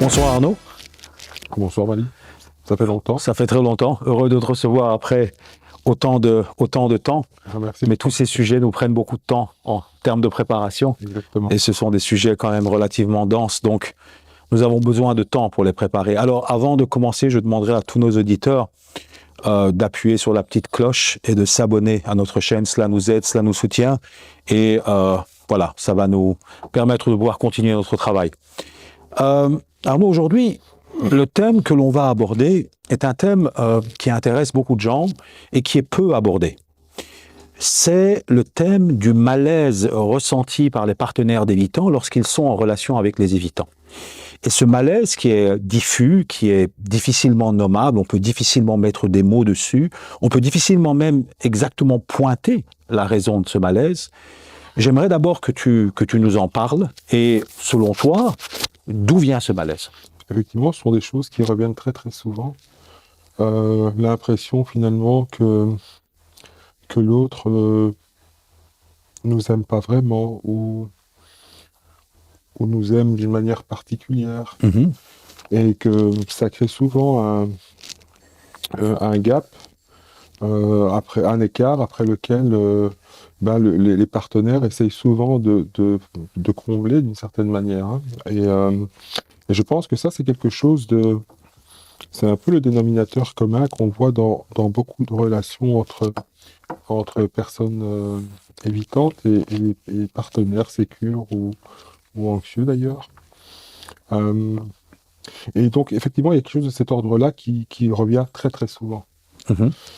Bonsoir Arnaud. Bonsoir Mali, ça fait longtemps. Ça fait très longtemps. Heureux de te recevoir après autant de temps. Merci. Mais tous ces sujets nous prennent beaucoup de temps en termes de préparation. Exactement. Et ce sont des sujets quand même relativement denses. Donc, nous avons besoin de temps pour les préparer. Alors, avant de commencer, je demanderai à tous nos auditeurs d'appuyer sur la petite cloche et de s'abonner à notre chaîne. Cela nous aide, cela nous soutient. Et voilà, ça va nous permettre de pouvoir continuer notre travail. Arnaud, aujourd'hui, le thème que l'on va aborder est un thème qui intéresse beaucoup de gens et qui est peu abordé. C'est le thème du malaise ressenti par les partenaires d'évitants lorsqu'ils sont en relation avec les évitants. Et ce malaise qui est diffus, qui est difficilement nommable, on peut difficilement mettre des mots dessus, on peut difficilement même exactement pointer la raison de ce malaise. J'aimerais d'abord que tu nous en parles et, selon toi, d'où vient ce malaise ? Effectivement, ce sont des choses qui reviennent très très souvent. L'impression finalement que l'autre nous aime pas vraiment ou nous aime d'une manière particulière. Et que ça crée souvent un gap, après un écart après lequel les partenaires essayent souvent de combler d'une certaine manière. Hein. Et je pense que ça, c'est quelque chose de... C'est un peu le dénominateur commun qu'on voit dans beaucoup de relations entre personnes évitantes et partenaires sécures ou anxieux d'ailleurs. Et donc, effectivement, il y a quelque chose de cet ordre-là qui revient très très souvent.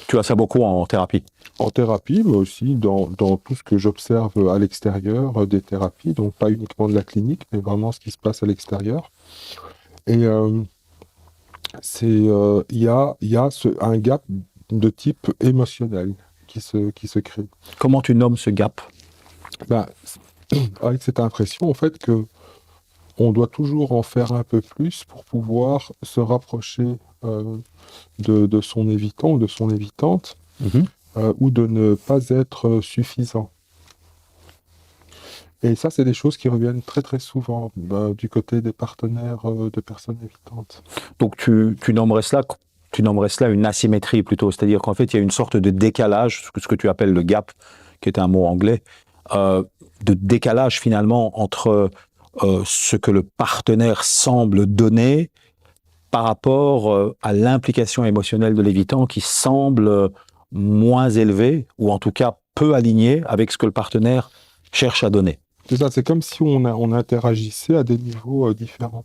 Tu as ça beaucoup en thérapie ? En thérapie, mais aussi dans tout ce que j'observe à l'extérieur des thérapies, donc pas uniquement de la clinique, mais vraiment ce qui se passe à l'extérieur. Et il y a un gap de type émotionnel qui se crée. Comment tu nommes ce gap ? Avec cette impression, en fait, que on doit toujours en faire un peu plus pour pouvoir se rapprocher de son évitant ou de son évitante, ou de ne pas être suffisant. Et ça, c'est des choses qui reviennent très très souvent du côté des partenaires de personnes évitantes. Donc tu nommerais cela une asymétrie plutôt, c'est-à-dire qu'en fait il y a une sorte de décalage, ce que tu appelles le gap, qui est un mot anglais, de décalage finalement entre ce que le partenaire semble donner par rapport à l'implication émotionnelle de l'évitant qui semble moins élevée, ou en tout cas peu alignée avec ce que le partenaire cherche à donner. C'est ça, c'est comme si on interagissait à des niveaux différents,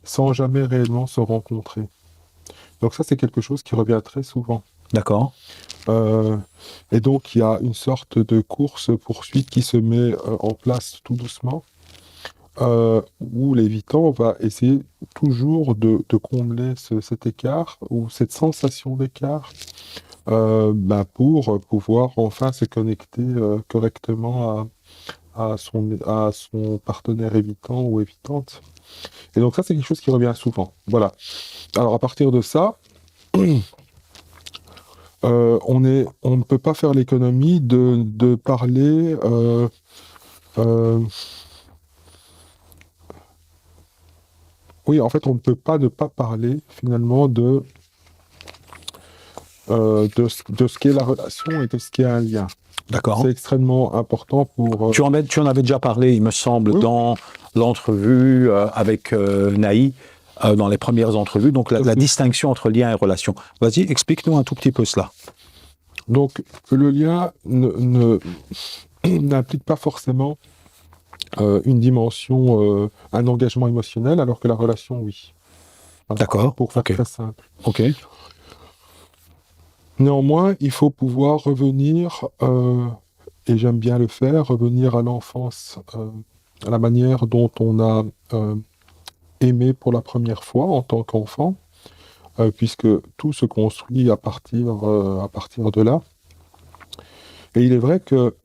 sans jamais réellement se rencontrer. Donc ça, c'est quelque chose qui revient très souvent. D'accord. Et donc, il y a une sorte de course-poursuite qui se met en place tout doucement, où l'évitant va essayer toujours de combler cet écart, ou cette sensation d'écart, pour pouvoir enfin se connecter correctement à son partenaire évitant ou évitante. Et donc ça, c'est quelque chose qui revient souvent. Voilà. Alors, à partir de ça, on ne peut pas faire l'économie de parler... Oui, en fait, on ne peut pas ne pas parler, finalement, de ce qu'est la relation et de ce qu'est un lien. D'accord. C'est extrêmement important pour... Tu en avais déjà parlé, il me semble, oui, dans l'entrevue avec Naï, dans les premières entrevues, donc la distinction entre lien et relation. Vas-y, explique-nous un tout petit peu cela. Donc, le lien n'implique pas forcément une dimension, un engagement émotionnel, alors que la relation, oui. Voilà. D'accord. Pour faire très simple. Ok. Néanmoins, il faut pouvoir revenir, et j'aime bien le faire, revenir à l'enfance, à la manière dont on a aimé pour la première fois en tant qu'enfant, puisque tout se construit à partir de là. Et il est vrai que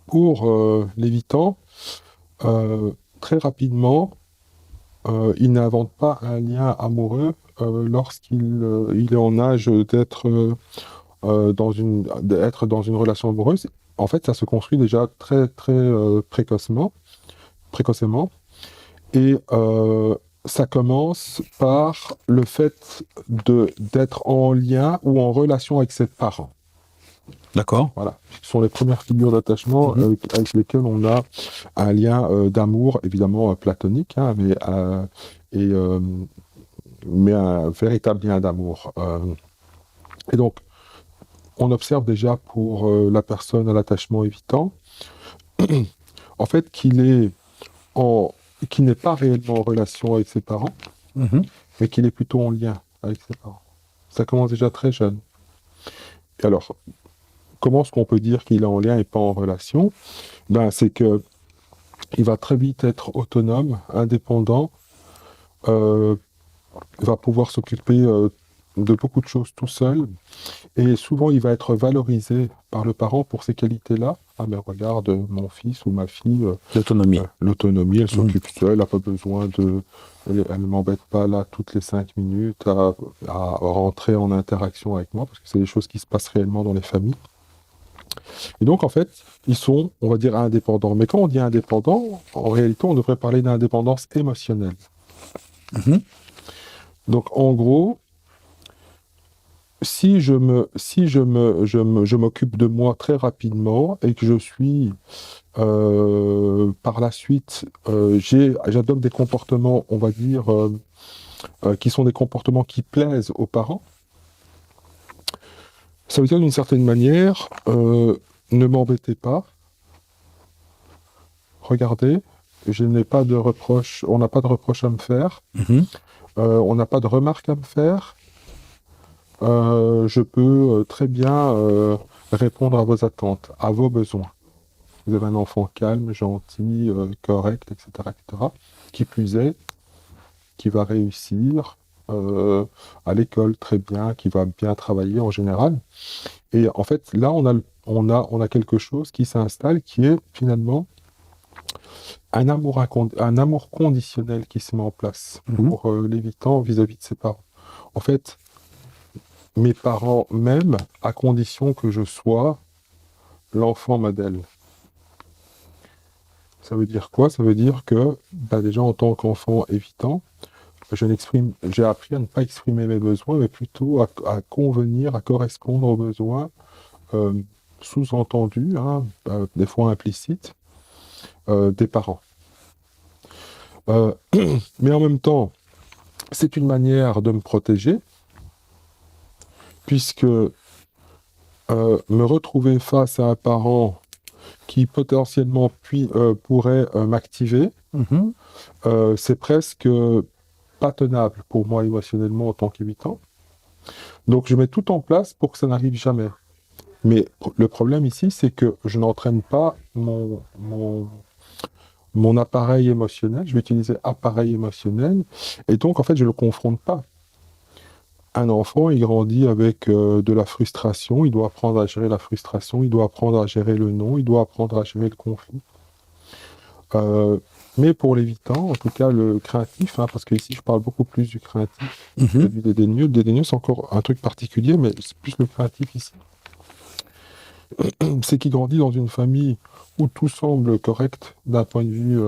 pour l'évitant, très rapidement, il n'invente pas un lien amoureux lorsqu'il est en âge d'être dans une relation amoureuse. En fait, ça se construit déjà très très précocement. Et ça commence par le fait d'être en lien ou en relation avec ses parents. D'accord. Voilà, ce sont les premières figures d'attachement avec lesquelles on a un lien d'amour, évidemment platonique, hein, mais un véritable lien d'amour. Et donc, on observe déjà pour la personne à l'attachement évitant, en fait, qu'il n'est pas réellement en relation avec ses parents, mais qu'il est plutôt en lien avec ses parents. Ça commence déjà très jeune. Et alors, comment est-ce qu'on peut dire qu'il est en lien et pas en relation? C'est que il va très vite être autonome, indépendant, va pouvoir s'occuper de beaucoup de choses tout seul, et souvent il va être valorisé par le parent pour ces qualités-là. Ah ben regarde, mon fils ou ma fille, L'autonomie. l'autonomie, elle s'occupe seule, elle n'a pas besoin elle ne m'embête pas là toutes les 5 minutes à rentrer en interaction avec moi, parce que c'est des choses qui se passent réellement dans les familles. Et donc, en fait, ils sont, on va dire, indépendants. Mais quand on dit indépendant, en réalité, on devrait parler d'indépendance émotionnelle. Donc, en gros, si je m'occupe de moi très rapidement et que je suis, par la suite, j'adopte des comportements, on va dire, qui sont des comportements qui plaisent aux parents, ça veut dire d'une certaine manière, ne m'embêtez pas. Regardez, je n'ai pas de reproche, on n'a pas de reproche à me faire, on n'a pas de remarques à me faire, je peux très bien répondre à vos attentes, à vos besoins. Vous avez un enfant calme, gentil, correct, etc., etc., qui plus est, qui va réussir à l'école très bien, qui va bien travailler en général. Et en fait, là, on a quelque chose qui s'installe qui est finalement un amour conditionnel qui se met en place pour l'évitant vis-à-vis de ses parents. En fait, mes parents m'aiment à condition que je sois l'enfant modèle. Ça veut dire quoi? Ça veut dire que, déjà en tant qu'enfant évitant, j'ai appris à ne pas exprimer mes besoins, mais plutôt à convenir, à correspondre aux besoins sous-entendus, hein, des fois implicites, des parents. Mais en même temps, c'est une manière de me protéger, puisque me retrouver face à un parent qui potentiellement pourrait m'activer, c'est presque pas tenable pour moi émotionnellement en tant qu'évitant. Donc je mets tout en place pour que ça n'arrive jamais. Mais le problème ici, c'est que je n'entraîne pas mon appareil émotionnel, je vais utiliser appareil émotionnel, et donc en fait je ne le confronte pas. Un enfant, il grandit avec de la frustration, il doit apprendre à gérer la frustration, il doit apprendre à gérer le non, il doit apprendre à gérer le conflit. Mais pour l'évitant, en tout cas le craintif, hein, parce que ici je parle beaucoup plus du craintif que du dédaigneux. Le dédaigneux, c'est encore un truc particulier, mais c'est plus le craintif ici. C'est qu'il grandit dans une famille où tout semble correct d'un point de vue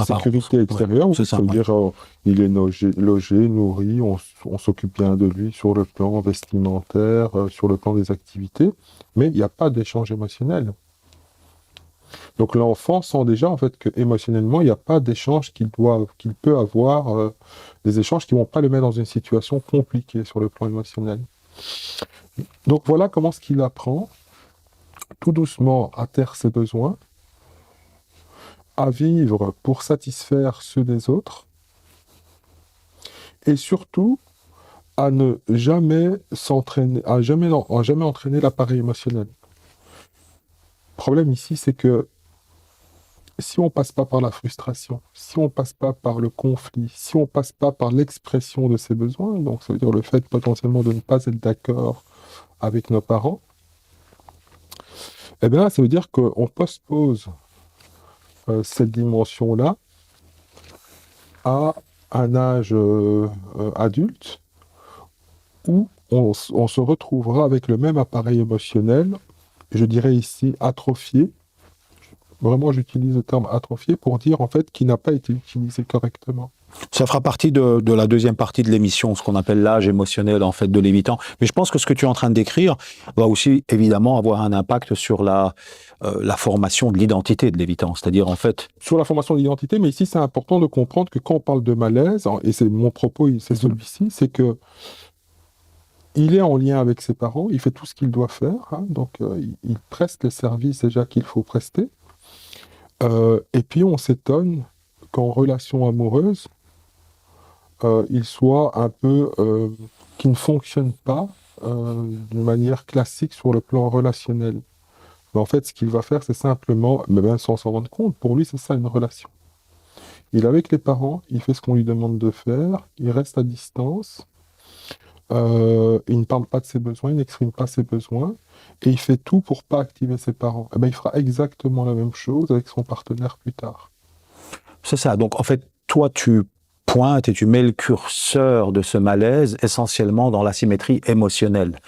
sécurité extérieure. Ouais, ça veut dire il est logé, nourri, on s'occupe bien de lui sur le plan vestimentaire, sur le plan des activités, mais il n'y a pas d'échange émotionnel. Donc l'enfant sent déjà en fait que émotionnellement il n'y a pas d'échange qu'il peut avoir, des échanges qui ne vont pas le mettre dans une situation compliquée sur le plan émotionnel. Donc voilà comment ce qu'il apprend tout doucement à taire ses besoins, à vivre pour satisfaire ceux des autres, et surtout à ne jamais s'entraîner, à jamais entraîner l'appareil émotionnel. Le problème ici, c'est que si on ne passe pas par la frustration, si on ne passe pas par le conflit, si on ne passe pas par l'expression de ses besoins, donc ça veut dire le fait potentiellement de ne pas être d'accord avec nos parents, eh bien ça veut dire qu'on postpose cette dimension-là à un âge adulte où on se retrouvera avec le même appareil émotionnel, je dirais ici atrophié, vraiment j'utilise le terme atrophié pour dire en fait qu'il n'a pas été utilisé correctement. Ça fera partie de la deuxième partie de l'émission, ce qu'on appelle l'âge émotionnel en fait de l'évitant. Mais je pense que ce que tu es en train de décrire va aussi évidemment avoir un impact sur la formation de l'identité de l'évitant. C'est-à-dire en fait... Sur la formation de l'identité, mais ici c'est important de comprendre que quand on parle de malaise, et c'est mon propos, c'est celui-ci, c'est que il est en lien avec ses parents, il fait tout ce qu'il doit faire, hein, donc il preste les services déjà qu'il faut prester. Et puis on s'étonne qu'en relation amoureuse, il soit un peu... qui ne fonctionne pas d'une manière classique sur le plan relationnel. Mais en fait, ce qu'il va faire, c'est simplement, mais même sans s'en rendre compte, pour lui, c'est ça une relation. Il est avec les parents, il fait ce qu'on lui demande de faire, il reste à distance, il ne parle pas de ses besoins, il n'exprime pas ses besoins, et il fait tout pour pas activer ses parents. Eh ben, il fera exactement la même chose avec son partenaire plus tard. C'est ça. Donc en fait, toi, tu pointes et tu mets le curseur de ce malaise essentiellement dans l'asymétrie émotionnelle,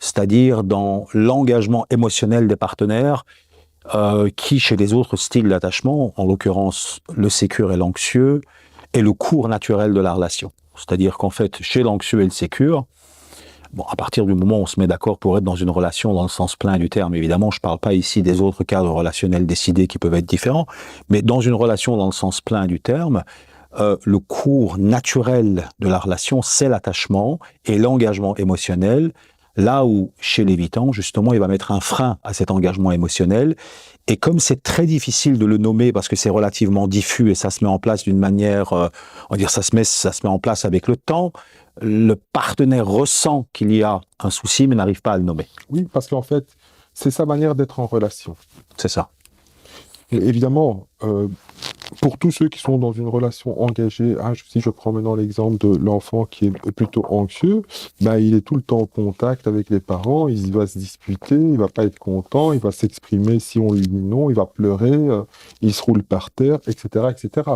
c'est-à-dire dans l'engagement émotionnel des partenaires qui, chez les autres styles d'attachement, en l'occurrence le sécure et l'anxieux, est le cours naturel de la relation. C'est-à-dire qu'en fait, chez l'anxieux et le sécure, bon, à partir du moment où on se met d'accord pour être dans une relation dans le sens plein du terme, évidemment, je ne parle pas ici des autres cadres relationnels décidés qui peuvent être différents, mais dans une relation dans le sens plein du terme, le cours naturel de la relation, c'est l'attachement et l'engagement émotionnel, là où, chez l'évitant, justement, il va mettre un frein à cet engagement émotionnel. Et comme c'est très difficile de le nommer parce que c'est relativement diffus et ça se met en place d'une manière, on va dire, ça se met en place avec le temps, le partenaire ressent qu'il y a un souci mais n'arrive pas à le nommer. Oui, parce qu'en fait, c'est sa manière d'être en relation. C'est ça. Et évidemment, pour tous ceux qui sont dans une relation engagée, hein, si je prends maintenant l'exemple de l'enfant qui est plutôt anxieux, ben, il est tout le temps en contact avec les parents, il va se disputer, il va pas être content, il va s'exprimer si on lui dit non, il va pleurer, il se roule par terre, etc., etc.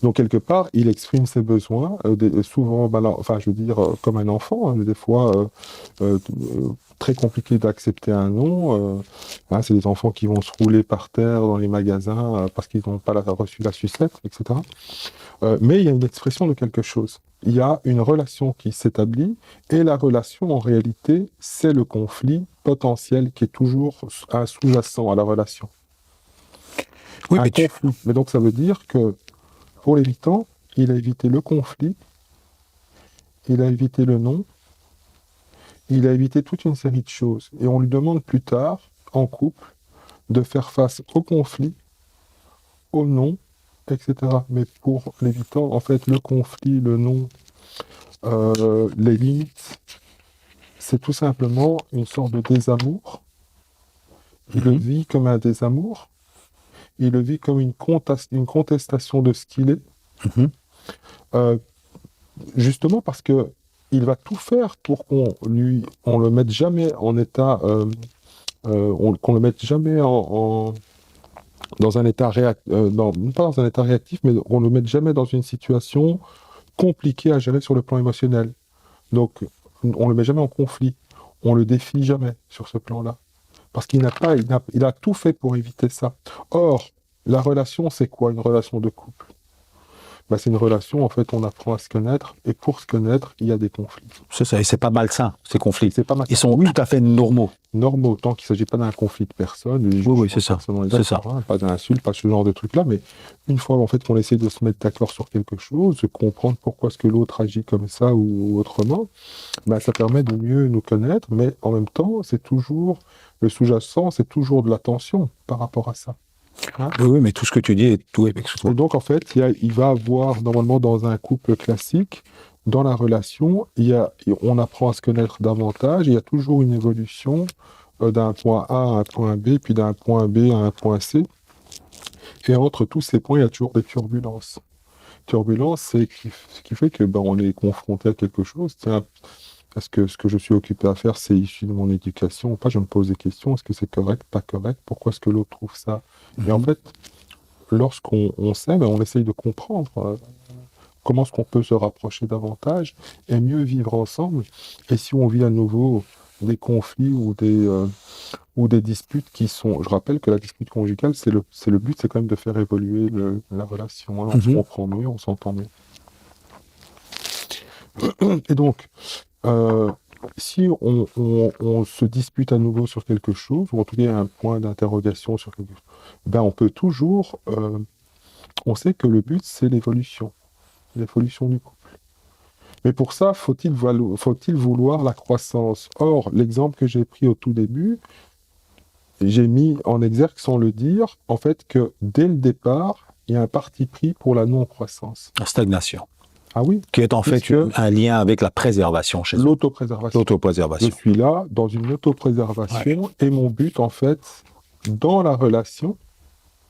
Donc, quelque part, il exprime ses besoins, souvent, enfin, je veux dire, comme un enfant, hein, des fois, très compliqué d'accepter un non. Hein, c'est des enfants qui vont se rouler par terre dans les magasins parce qu'ils n'ont pas reçu la sucette, etc. Mais il y a une expression de quelque chose. Il y a une relation qui s'établit, et la relation, en réalité, c'est le conflit potentiel qui est toujours sous-jacent à la relation. Oui, Un conflit. Mais donc, ça veut dire que pour l'évitant, il a évité le conflit, il a évité le non, il a évité toute une série de choses. Et on lui demande plus tard, en couple, de faire face au conflit, au non, etc. Mais pour l'évitant, en fait, le conflit, le non, les limites, c'est tout simplement une sorte de désamour. Il le vit comme un désamour. Il le vit comme une contestation de ce qu'il est. Justement parce que il va tout faire pour qu'on le mette jamais en état, qu'on le mette jamais dans un état pas dans un état réactif, mais on le mette jamais dans une situation compliquée à gérer sur le plan émotionnel. Donc, on le met jamais en conflit, on le défie jamais sur ce plan-là, parce qu'il a tout fait pour éviter ça. Or, la relation, c'est quoi une relation de couple? Ben, c'est une relation, en fait, on apprend à se connaître, et pour se connaître, il y a des conflits. C'est ça, et c'est pas malsain, ces conflits. C'est pas malsain. Ils sont tout à fait normaux. Normaux, tant qu'il ne s'agit pas d'un conflit de personnes. Oui, c'est ça. C'est ça. Hein, pas d'insultes, pas ce genre de trucs-là, mais une fois, en fait, qu'on essaie de se mettre d'accord sur quelque chose, de comprendre pourquoi est-ce que l'autre agit comme ça ou autrement, ben, ça permet de mieux nous connaître, mais en même temps, c'est toujours, le sous-jacent, c'est toujours de la tension par rapport à ça. Hein? Oui, mais tout ce que tu dis est tout. Et donc, en fait, il va avoir, normalement, dans un couple classique, dans la relation, on apprend à se connaître davantage, il y a toujours une évolution d'un point A à un point B, puis d'un point B à un point C. Et entre tous ces points, il y a toujours des turbulences. Turbulences, c'est ce qui fait que on est confronté à quelque chose. Tiens, est-ce que ce que je suis occupé à faire, c'est issu de mon éducation ou pas? Je me pose des questions. Est-ce que c'est correct, pas correct? Pourquoi est-ce que l'autre trouve ça? Et en fait, lorsqu'on sait, on essaye de comprendre comment est-ce qu'on peut se rapprocher davantage et mieux vivre ensemble. Et si on vit à nouveau des conflits ou ou des disputes qui sont... Je rappelle que la dispute conjugale, le but, c'est quand même de faire évoluer la relation. Hein. On se comprend mieux, on s'entend mieux. Et donc, si on se dispute à nouveau sur quelque chose, ou en tout cas un point d'interrogation sur quelque chose, ben on peut toujours... on sait que le but, c'est l'évolution du couple. Mais pour ça, faut-il vouloir la croissance? Or, l'exemple que j'ai pris au tout début, j'ai mis en exergue, sans le dire, en fait, que dès le départ, il y a un parti pris pour la non-croissance. La stagnation. Ah oui. Qui est en fait un lien avec la préservation chez eux. L'autopréservation. L'autopréservation. Je suis là dans une autopréservation et mon but, en fait, dans la relation,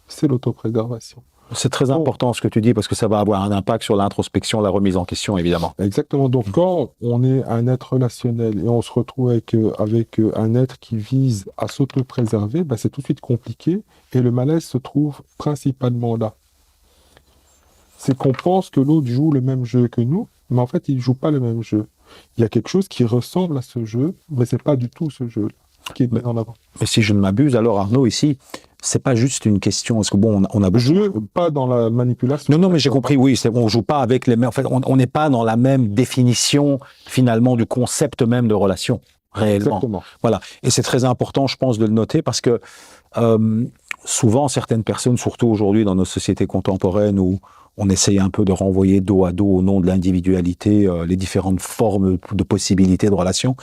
c'est l'autopréservation. C'est très important ce que tu dis parce que ça va avoir un impact sur l'introspection, la remise en question, évidemment. Exactement. Donc, quand on est un être relationnel et on se retrouve avec un être qui vise à s'auto-préserver, ben, c'est tout de suite compliqué et le malaise se trouve principalement là. C'est qu'on pense que l'autre joue le même jeu que nous, mais en fait, il ne joue pas le même jeu. Il y a quelque chose qui ressemble à ce jeu, mais ce n'est pas du tout ce jeu qui est mis en avant. Mais si je ne m'abuse, alors Arnaud, ici, c'est pas juste une question. Parce que bon, on a jeu, pas dans la manipulation. Non, mais j'ai compris. Oui, c'est bon. On joue pas avec les mêmes. En fait, on n'est pas dans la même définition finalement du concept même de relation réellement. Exactement. Voilà. Et c'est très important, je pense, de le noter parce que souvent certaines personnes, surtout aujourd'hui dans nos sociétés contemporaines où on essaye un peu de renvoyer dos à dos au nom de l'individualité les différentes formes de possibilités de relation.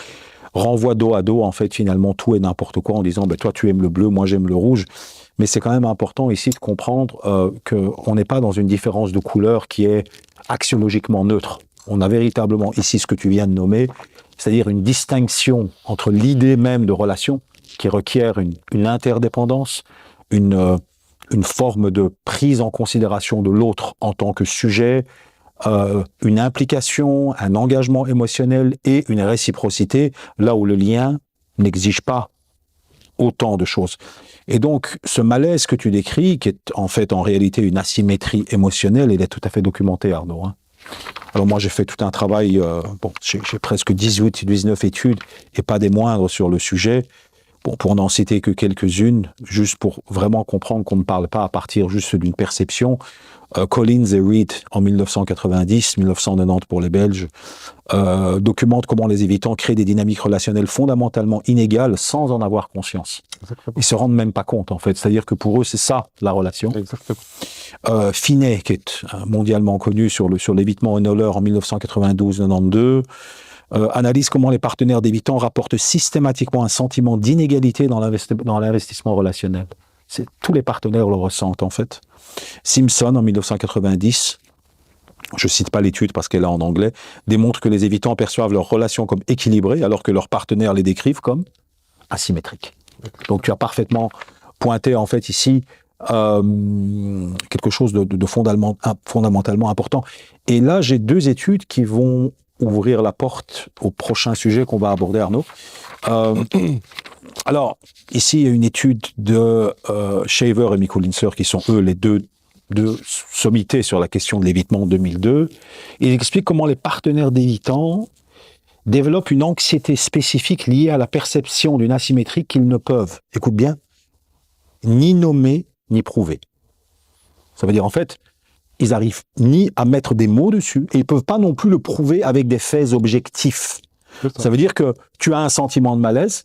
Renvoie dos à dos, en fait, finalement, tout et n'importe quoi en disant, ben, toi, tu aimes le bleu, moi, j'aime le rouge. Mais c'est quand même important ici de comprendre qu'on n'est pas dans une différence de couleur qui est axiologiquement neutre. On a véritablement ici ce que tu viens de nommer, c'est-à-dire une distinction entre l'idée même de relation qui requiert une interdépendance, une forme de prise en considération de l'autre en tant que sujet, une implication, un engagement émotionnel et une réciprocité, là où le lien n'exige pas autant de choses. Et donc, ce malaise que tu décris, qui est en fait en réalité une asymétrie émotionnelle, il est tout à fait documenté, Arnaud. Hein. Alors moi, j'ai fait tout un travail, j'ai presque 18-19 études, et pas des moindres sur le sujet. Bon, pour n'en citer que quelques-unes, juste pour vraiment comprendre qu'on ne parle pas à partir juste d'une perception. Collins et Reed, en 1990 pour les Belges, documentent comment les évitants créent des dynamiques relationnelles fondamentalement inégales sans en avoir conscience. Exactement. Ils se rendent même pas compte, en fait. C'est-à-dire que pour eux, c'est ça, la relation. Exactement. Finney, qui est mondialement connu sur l'évitement Honorer en 1992-92, analyse comment les partenaires d'évitants rapportent systématiquement un sentiment d'inégalité dans l'investissement relationnel. Tous les partenaires le ressentent, en fait. Simpson, en 1990, je cite pas l'étude parce qu'elle est en anglais, démontre que les évitants perçoivent leurs relations comme équilibrées alors que leurs partenaires les décrivent comme asymétriques. Donc tu as parfaitement pointé, en fait, ici, quelque chose de fondamentalement important. Et là, j'ai deux études qui vont ouvrir la porte au prochain sujet qu'on va aborder, Arnaud. Alors, ici, il y a une étude de Shaver et Mikulincer, qui sont eux les deux sommités sur la question de l'évitement en 2002. Ils expliquent comment les partenaires d'évitants développent une anxiété spécifique liée à la perception d'une asymétrie qu'ils ne peuvent, écoute bien, ni nommer ni prouver. Ça veut dire, en fait, ils n'arrivent ni à mettre des mots dessus, et ils ne peuvent pas non plus le prouver avec des faits objectifs. Ça veut dire que tu as un sentiment de malaise,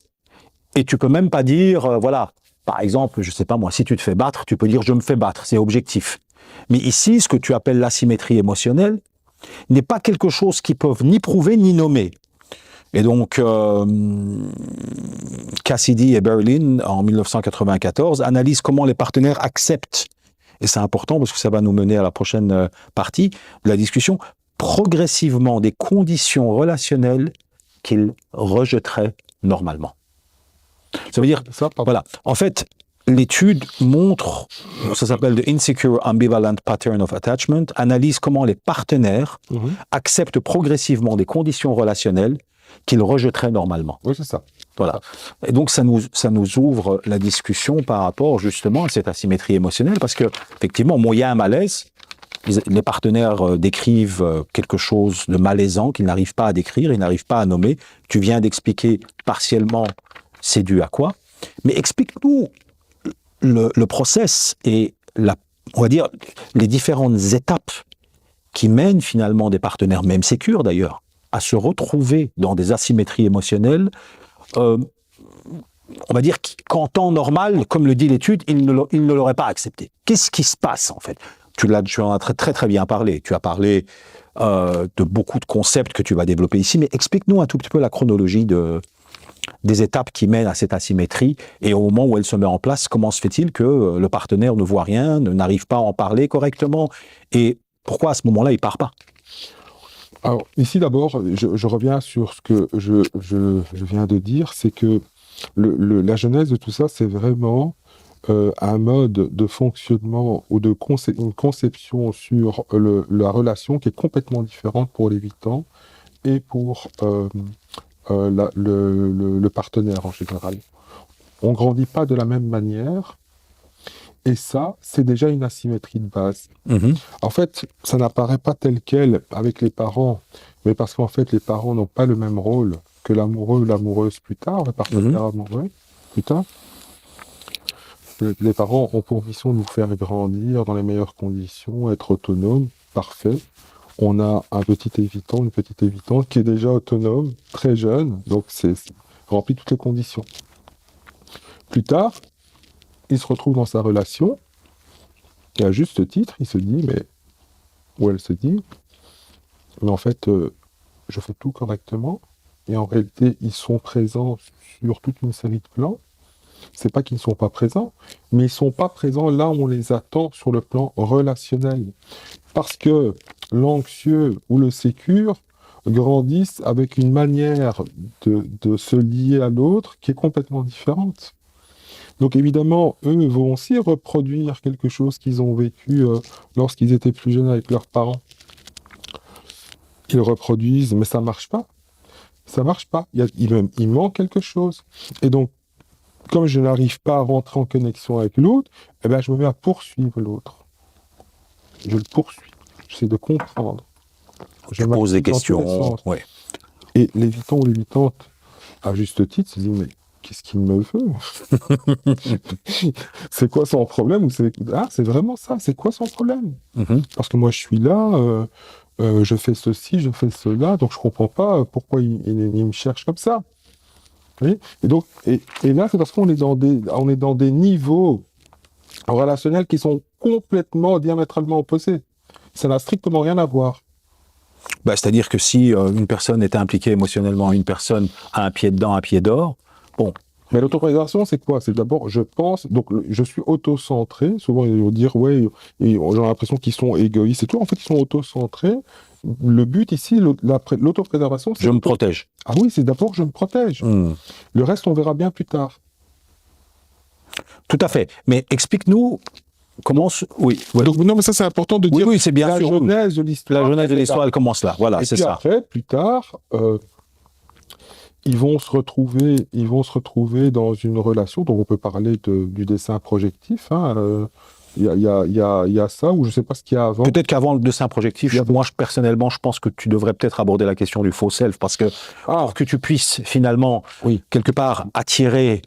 et tu peux même pas dire, voilà, par exemple, je sais pas moi, si tu te fais battre, tu peux dire je me fais battre, c'est objectif. Mais ici, ce que tu appelles l'asymétrie émotionnelle n'est pas quelque chose qu'ils peuvent ni prouver ni nommer. Et donc, Cassidy et Berlin, en 1994, analysent comment les partenaires acceptent, et c'est important parce que ça va nous mener à la prochaine partie de la discussion, progressivement des conditions relationnelles qu'ils rejetteraient normalement. Ça veut dire, voilà, en fait, l'étude montre, ça s'appelle The Insecure Ambivalent Pattern of Attachment, analyse comment les partenaires acceptent progressivement des conditions relationnelles qu'ils rejetteraient normalement. Oui, c'est ça. Voilà. Et donc, ça nous ouvre la discussion par rapport justement à cette asymétrie émotionnelle, parce que, effectivement, il y a un malaise, les partenaires décrivent quelque chose de malaisant qu'ils n'arrivent pas à décrire, ils n'arrivent pas à nommer. Tu viens d'expliquer partiellement c'est dû à quoi. Mais explique-nous le process et on va dire les différentes étapes qui mènent finalement des partenaires, même sécures d'ailleurs, à se retrouver dans des asymétries émotionnelles. On va dire qu'en temps normal, comme le dit l'étude, il ne l'aurait pas accepté. Qu'est-ce qui se passe en fait? Tu en as très très bien parlé. Tu as parlé de beaucoup de concepts que tu vas développer ici, mais explique-nous un tout petit peu la chronologie des étapes qui mènent à cette asymétrie et au moment où elle se met en place, comment se fait-il que le partenaire ne voit rien, n'arrive pas à en parler correctement et pourquoi à ce moment-là il part pas? Alors ici d'abord, je reviens sur ce que je viens de dire, c'est que la genèse de tout ça, c'est vraiment un mode de fonctionnement ou une conception sur la relation qui est complètement différente pour l'évitant et pour le partenaire en général. On ne grandit pas de la même manière et ça, c'est déjà une asymétrie de base. En fait, ça n'apparaît pas tel quel avec les parents, mais parce qu'en fait, les parents n'ont pas le même rôle que l'amoureux ou l'amoureuse plus tard, le partenaire amoureux plus tard. Les parents ont pour mission de nous faire grandir dans les meilleures conditions, être autonomes, parfait. On a un petit évitant, une petite évitante qui est déjà autonome, très jeune, donc c'est rempli toutes les conditions. Plus tard, il se retrouve dans sa relation, et à juste titre, il se dit, ou elle se dit, mais en fait, je fais tout correctement, et en réalité, ils sont présents sur toute une série de plans. C'est pas qu'ils ne sont pas présents, mais ils ne sont pas présents là où on les attend sur le plan relationnel. Parce que l'anxieux ou le sécure grandissent avec une manière de se lier à l'autre qui est complètement différente. Donc évidemment, eux vont aussi reproduire quelque chose qu'ils ont vécu lorsqu'ils étaient plus jeunes avec leurs parents. Ils reproduisent, mais ça ne marche pas. Ça ne marche pas. Il manque quelque chose. Et donc, comme je n'arrive pas à rentrer en connexion avec l'autre, eh ben, je me mets à poursuivre l'autre. Je le poursuis. J'essaie de comprendre. Je pose des questions. Ouais. Et l'évitant ou l'évitante, à juste titre, se dit, mais qu'est-ce qu'il me veut? C'est quoi son problème? C'est vraiment ça. C'est quoi son problème? Parce que moi, je suis là, je fais ceci, je fais cela, donc je ne comprends pas pourquoi il me cherche comme ça. Oui, et donc, et là, c'est parce qu'on est dans des niveaux relationnels qui sont complètement diamétralement opposés. Ça n'a strictement rien à voir. C'est-à-dire que si une personne est impliquée émotionnellement, une personne a un pied dedans, un pied dehors, bon. Mais l'autopréservation, c'est quoi? C'est d'abord, je pense, donc je suis auto-centré. Souvent, ils vont dire, ouais, j'ai l'impression qu'ils sont égoïstes et tout. En fait, ils sont auto-centrés. Le but ici, l'autopréservation, c'est... Je me protège. Ah oui, c'est d'abord, je me protège. Le reste, on verra bien plus tard. Tout à fait. Mais explique-nous comment... Oui. Donc, non, mais ça, c'est important de dire... Oui, c'est bien sûr. La genèse de l'histoire. La genèse de l'histoire, elle commence là. Voilà, c'est ça. Et puis après, plus tard... Ils vont se retrouver dans une relation, donc on peut parler du dessin projectif. Il y a ça, ou je ne sais pas ce qu'il y a avant. Peut-être qu'avant le dessin projectif, moi personnellement, je pense que tu devrais peut-être aborder la question du faux self, parce que pour que tu puisses finalement, quelque part, attirer...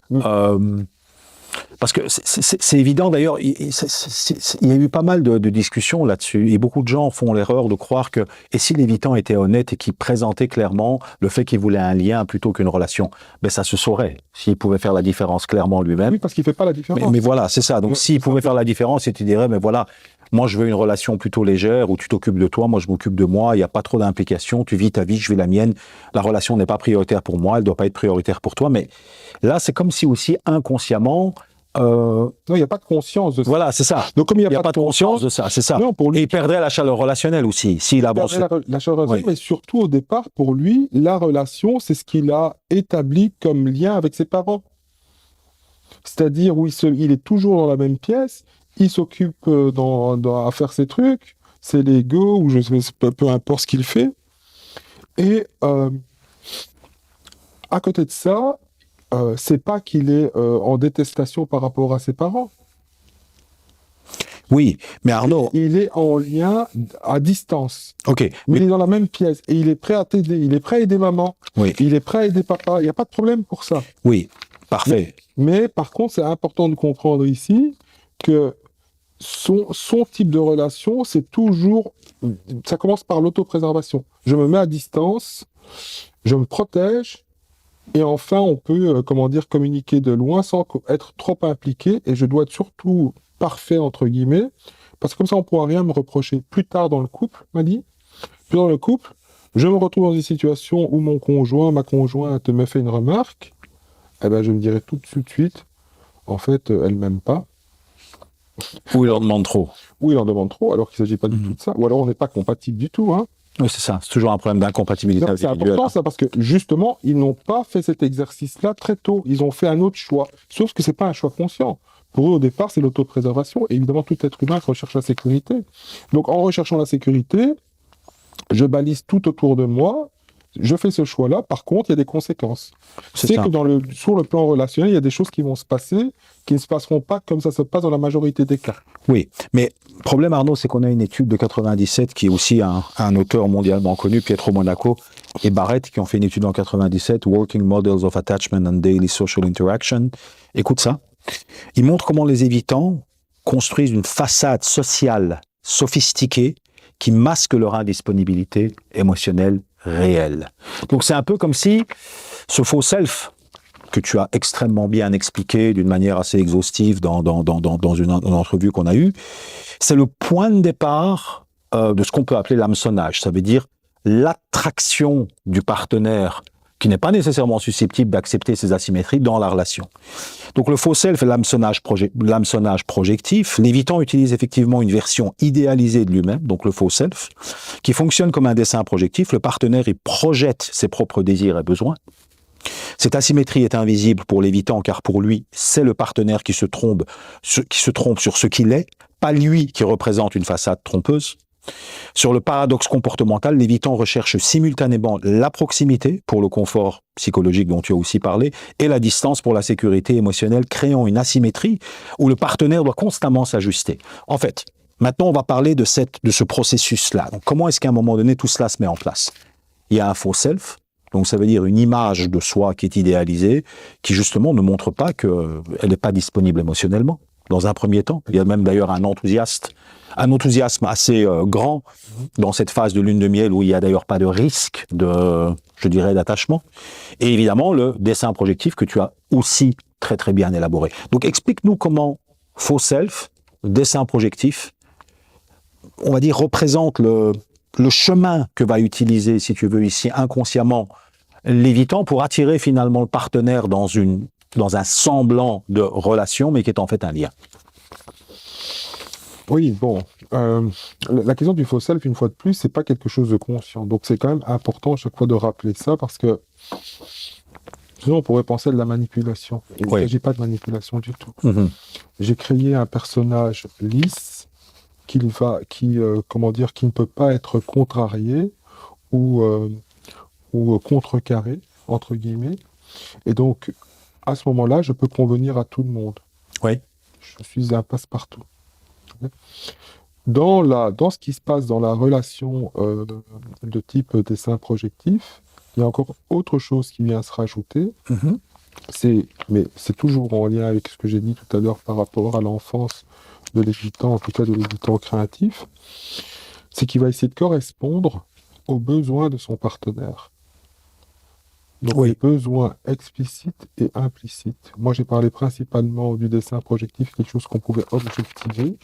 parce que c'est évident d'ailleurs, il y a eu pas mal de discussions là-dessus, et beaucoup de gens font l'erreur de croire que, et si l'évitant était honnête et qu'il présentait clairement le fait qu'il voulait un lien plutôt qu'une relation, ça se saurait, s'il pouvait faire la différence clairement lui-même. Oui, parce qu'il ne fait pas la différence. Mais voilà, c'est ça, donc s'il pouvait faire la différence, et tu dirais, mais voilà, moi je veux une relation plutôt légère, où tu t'occupes de toi, moi je m'occupe de moi, il n'y a pas trop d'implications, tu vis ta vie, je vis la mienne, la relation n'est pas prioritaire pour moi, elle ne doit pas être prioritaire pour toi, mais là c'est comme si aussi inconsciemment... Non, il n'y a pas de conscience de ça. Voilà, c'est ça. Donc, comme il n'y a pas de conscience de ça, c'est ça. Non, pour lui, et il perdrait la chaleur relationnelle aussi. S'il avance. La chaleur relationnelle, mais surtout au départ, pour lui, la relation, c'est ce qu'il a établi comme lien avec ses parents. C'est-à-dire où il est toujours dans la même pièce, il s'occupe à faire ses trucs, c'est l'ego, ou peu importe ce qu'il fait. Et à côté de ça, c'est pas qu'il est en détestation par rapport à ses parents. Oui, mais Arnaud... Il est en lien à distance. Ok. Mais il est dans la même pièce et il est prêt à t'aider. Il est prêt à aider maman. Oui. Il est prêt à aider papa. Il n'y a pas de problème pour ça. Oui. Parfait. Mais par contre, c'est important de comprendre ici que son type de relation, c'est toujours... Ça commence par l'autopréservation. Je me mets à distance, je me protège, et enfin, on peut, communiquer de loin sans être trop impliqué, et je dois être surtout parfait, entre guillemets, parce que comme ça, on ne pourra rien me reprocher. Plus tard dans le couple, m'a dit, plus dans le couple, je me retrouve dans une situation où mon conjoint, ma conjointe me fait une remarque, eh ben, je me dirai tout de suite, en fait, elle m'aime pas. Ou il en demande trop. Ou il en demande trop, alors qu'il ne s'agit pas du tout de ça. Ou alors on n'est pas compatible du tout, hein. Oui, c'est ça. C'est toujours un problème d'incompatibilité C'est individuelle. important ça, parce que justement, ils n'ont pas fait cet exercice-là très tôt. Ils ont fait un autre choix. Sauf que c'est pas un choix conscient. Pour eux, au départ, c'est l'autopréservation. Et évidemment, tout être humain recherche la sécurité. Donc, en recherchant la sécurité, je balise tout autour de moi. Je fais ce choix-là. Par contre, il y a des conséquences. C'est que sur le plan relationnel, il y a des choses qui vont se passer qui ne se passeront pas comme ça se passe dans la majorité des cas. Oui, mais le problème, Arnaud, c'est qu'on a une étude de 97 qui est aussi un auteur mondialement connu, Pietro Monaco et Barrett, qui ont fait une étude en 97, Working Models of Attachment and Daily Social Interaction. Écoute ça. Ils montrent comment les évitants construisent une façade sociale sophistiquée qui masque leur indisponibilité émotionnelle réelle. Donc c'est un peu comme si ce faux self que tu as extrêmement bien expliqué d'une manière assez exhaustive dans une entrevue qu'on a eue, c'est le point de départ de ce qu'on peut appeler l'hameçonnage. Ça veut dire l'attraction du partenaire qui n'est pas nécessairement susceptible d'accepter ces asymétries dans la relation. Donc le faux self et l'hameçonnage projectif, l'évitant utilise effectivement une version idéalisée de lui-même, donc le faux self, qui fonctionne comme un dessin projectif. Le partenaire y projette ses propres désirs et besoins. Cette asymétrie est invisible pour l'évitant car pour lui, c'est le partenaire qui se trompe sur ce qu'il est, pas lui qui représente une façade trompeuse. Sur le paradoxe comportemental, l'évitant recherche simultanément la proximité pour le confort psychologique dont tu as aussi parlé et la distance pour la sécurité émotionnelle, créant une asymétrie où le partenaire doit constamment s'ajuster. En fait, maintenant on va parler de ce processus-là. Donc, comment est-ce qu'à un moment donné tout cela se met en place? Il y a un faux self, donc ça veut dire une image de soi qui est idéalisée, qui justement ne montre pas qu'elle n'est pas disponible émotionnellement. Dans un premier temps, il y a même d'ailleurs un enthousiasme assez grand dans cette phase de lune de miel où il n'y a d'ailleurs pas de risque d'attachement. Et évidemment, le dessin projectif que tu as aussi très très bien élaboré. Donc explique-nous comment faux self, dessin projectif, on va dire, représente le chemin que va utiliser, si tu veux, ici, inconsciemment, l'évitant pour attirer finalement le partenaire dans un semblant de relation, mais qui est en fait un lien. Oui, bon, la question du faux self, une fois de plus, c'est pas quelque chose de conscient. Donc c'est quand même important à chaque fois de rappeler ça, parce que sinon on pourrait penser à de la manipulation. Il ne s'agit pas de manipulation du tout. Mm-hmm. J'ai créé un personnage lisse qui ne peut pas être contrarié ou contrecarré, entre guillemets. Et donc, à ce moment-là, je peux convenir à tout le monde. Oui. Je suis un passe-partout. Dans ce qui se passe dans la relation de type dessin projectif, il y a encore autre chose qui vient se rajouter. Mm-hmm. Mais c'est toujours en lien avec ce que j'ai dit tout à l'heure par rapport à l'enfance de l'évitant, en tout cas de l'évitant créatif, c'est qu'il va essayer de correspondre aux besoins de son partenaire. Donc, les besoins explicites et implicites. Moi, j'ai parlé principalement du dessin projectif, quelque chose qu'on pouvait objectiver.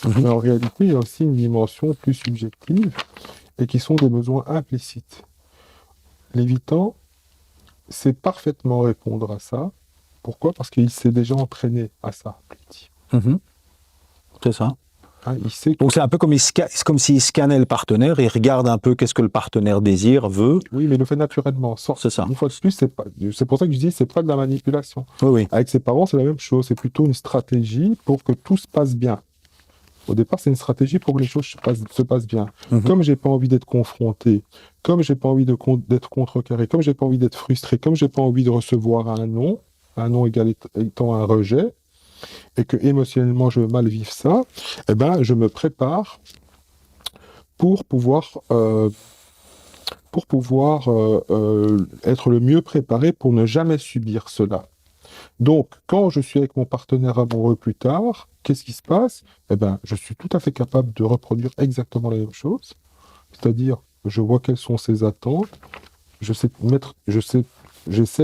Mm-hmm. Mais en réalité, il y a aussi une dimension plus subjective et qui sont des besoins implicites. L'évitant sait parfaitement répondre à ça. Pourquoi? Parce qu'il s'est déjà entraîné à ça, plus petit. Mm-hmm. C'est ça. Hein, il sait que... Donc c'est un peu comme s'il scannait le partenaire et il regarde un peu qu'est-ce que le partenaire désire, veut. Oui, mais il le fait naturellement. C'est ça. Une fois de plus, c'est pour ça que je dis c'est pas de la manipulation. Oui. Avec ses parents, c'est la même chose. C'est plutôt une stratégie pour que tout se passe bien. Au départ, c'est une stratégie pour que les choses se passent bien. Mm-hmm. Comme j'ai pas envie d'être confronté, comme j'ai pas envie d'être contrecarré, comme j'ai pas envie d'être frustré, comme j'ai pas envie de recevoir un non étant un rejet, et que émotionnellement je veux mal vivre ça, eh ben je me prépare pour pouvoir être le mieux préparé pour ne jamais subir cela. Donc, quand je suis avec mon partenaire amoureux plus tard, qu'est-ce qui se passe? Eh ben, je suis tout à fait capable de reproduire exactement la même chose. C'est-à-dire, je vois quelles sont ses attentes, j'essaie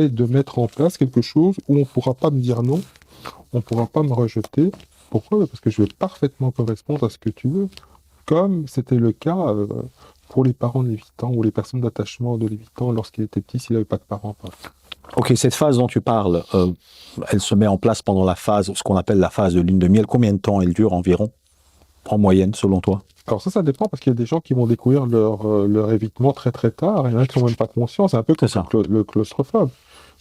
de mettre en place quelque chose où on ne pourra pas me dire non, on ne pourra pas me rejeter. Pourquoi? Parce que je vais parfaitement correspondre à ce que tu veux, comme c'était le cas pour les parents de Lévitan ou les personnes d'attachement de Lévitan lorsqu'il était petit, s'il n'avait pas de parents. Ok, cette phase dont tu parles, elle se met en place pendant la phase, ce qu'on appelle la phase de lune de miel. Combien de temps elle dure environ, en moyenne, selon toi? Alors ça dépend parce qu'il y a des gens qui vont découvrir leur évitement très très tard, et il y en a qui n'ont même pas conscience, c'est un peu comme le claustrophobe.